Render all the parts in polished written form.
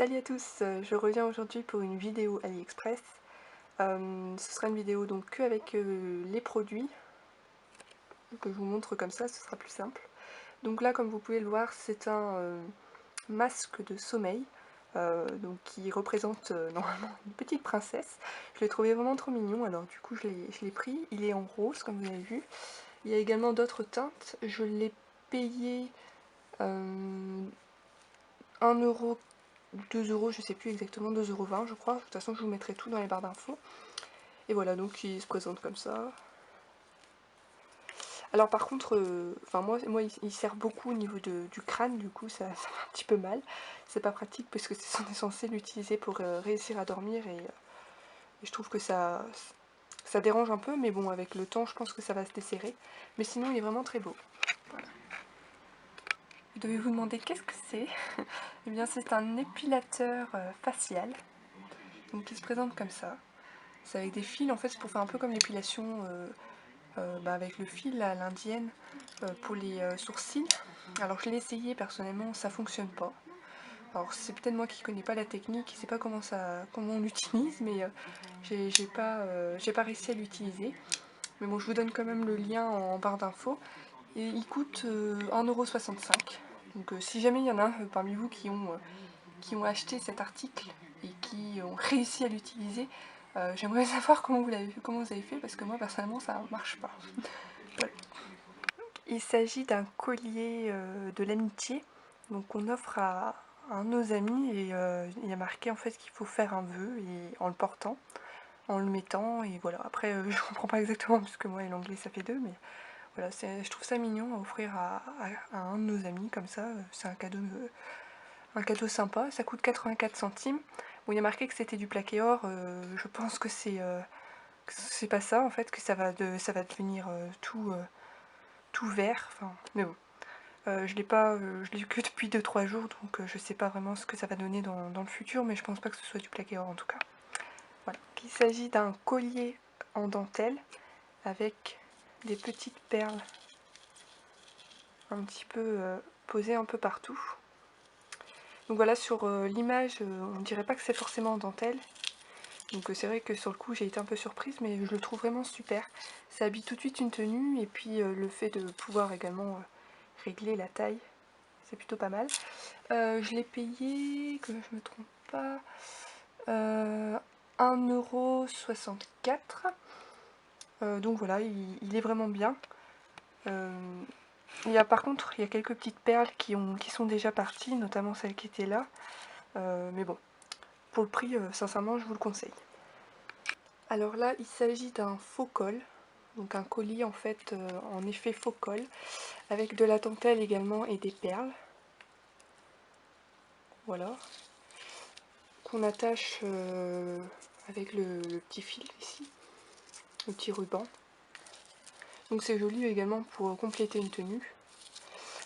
Salut à tous, je reviens aujourd'hui pour une vidéo AliExpress. Ce sera une vidéo donc que avec les produits, que je vous montre comme ça, ce sera plus simple. Donc là, comme vous pouvez le voir, c'est un masque de sommeil, donc qui représente normalement une petite princesse. Je l'ai trouvé vraiment trop mignon, alors du coup je l'ai pris. Il est en rose, comme vous avez vu. Il y a également d'autres teintes. Je l'ai payé 1 € ou 2 €, je sais plus exactement, 2,20 € je crois. De toute façon, je vous mettrai tout dans les barres d'infos. Et voilà, donc il se présente comme ça. Alors par contre, moi il sert beaucoup au niveau du crâne, du coup ça fait un petit peu mal. C'est pas pratique parce que on est censé l'utiliser pour réussir à dormir et je trouve que ça dérange un peu, mais bon, avec le temps, je pense que ça va se desserrer. Mais sinon, il est vraiment très beau. Voilà. Vous devez vous demander qu'est-ce que c'est. Eh bien, c'est un épilateur facial, donc qui se présente comme ça. C'est avec des fils, en fait, c'est pour faire un peu comme l'épilation avec le fil à l'indienne pour les sourcils. Alors je l'ai essayé personnellement, ça fonctionne pas. Alors c'est peut-être moi qui connais pas la technique, je sais pas comment on l'utilise, mais j'ai pas réussi à l'utiliser. Mais bon, je vous donne quand même le lien en barre d'infos. Et il coûte 1,65 €. Donc si jamais il y en a parmi vous qui ont acheté cet article et qui ont réussi à l'utiliser, j'aimerais savoir comment vous avez fait, parce que moi personnellement ça marche pas. Voilà. Il s'agit d'un collier de l'amitié, donc on offre à un de nos amis et il y a marqué en fait qu'il faut faire un vœu et en le portant, en le mettant, et voilà. Après je comprends pas exactement parce que moi et l'anglais ça fait deux, mais voilà, je trouve ça mignon à offrir à un de nos amis comme ça. C'est un cadeau sympa. Ça coûte 84 centimes. Bon, il y a marqué que c'était du plaqué or. Je pense que c'est pas ça en fait, que ça va devenir tout vert. Enfin, mais bon. Je l'ai eu que depuis 2-3 jours, donc je sais pas vraiment ce que ça va donner dans le futur, mais je pense pas que ce soit du plaqué or en tout cas. Voilà. Il s'agit d'un collier en dentelle avec des petites perles un petit peu posées un peu partout. Donc voilà, sur l'image, on dirait pas que c'est forcément en dentelle. Donc c'est vrai que sur le coup j'ai été un peu surprise, mais je le trouve vraiment super. Ça habille tout de suite une tenue, et puis le fait de pouvoir également régler la taille, c'est plutôt pas mal. Je l'ai payé, que je me trompe pas, 1,64 €. Donc voilà, il est vraiment bien. Par contre, il y a quelques petites perles qui sont déjà parties, notamment celles qui étaient là. Mais bon, pour le prix, sincèrement, je vous le conseille. Alors là, il s'agit d'un faux col, donc un collier en fait en effet faux col, avec de la dentelle également et des perles. Voilà. Qu'on attache avec le petit fil ici, le petit ruban. Donc c'est joli également pour compléter une tenue.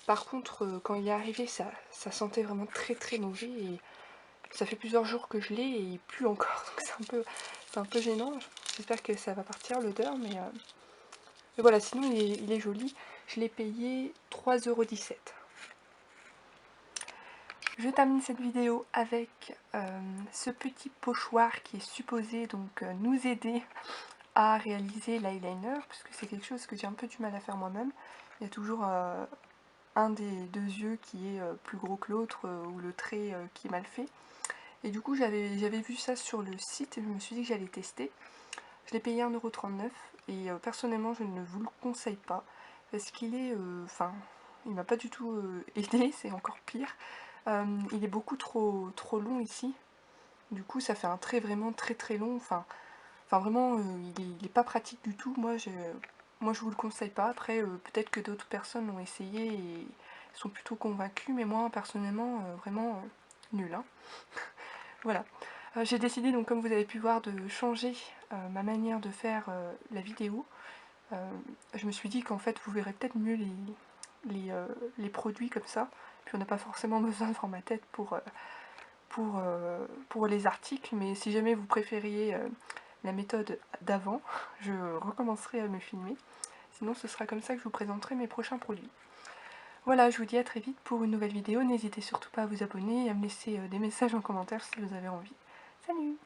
Par contre, quand il est arrivé, ça sentait vraiment très très mauvais, et ça fait plusieurs jours que je l'ai et il pue encore, donc c'est un peu gênant. J'espère que ça va partir l'odeur, mais voilà, sinon il est joli. Je l'ai payé 3,17 €. Je termine cette vidéo avec ce petit pochoir qui est supposé donc nous aider à réaliser l'eyeliner, puisque c'est quelque chose que j'ai un peu du mal à faire moi-même. Il y a toujours un des deux yeux qui est plus gros que l'autre, ou le trait qui est mal fait. Et du coup j'avais vu ça sur le site et je me suis dit que j'allais tester. Je l'ai payé 1,39 € et personnellement je ne vous le conseille pas, parce qu'il est, il m'a pas du tout aidé, c'est encore pire. Il est beaucoup trop long ici, du coup ça fait un trait vraiment très très long, vraiment il est pas pratique du tout. Moi je vous le conseille pas. Après peut-être que d'autres personnes l'ont essayé et sont plutôt convaincus, mais moi personnellement vraiment nul, hein. Voilà. J'ai décidé, donc comme vous avez pu voir, de changer ma manière de faire la vidéo. Je me suis dit qu'en fait vous verrez peut-être mieux les produits comme ça, puis on n'a pas forcément besoin de voir ma tête pour les articles, mais si jamais vous préfériez la méthode d'avant, je recommencerai à me filmer. Sinon ce sera comme ça que je vous présenterai mes prochains produits. Voilà, je vous dis à très vite pour une nouvelle vidéo. N'hésitez surtout pas à vous abonner et à me laisser des messages en commentaire si vous avez envie. Salut!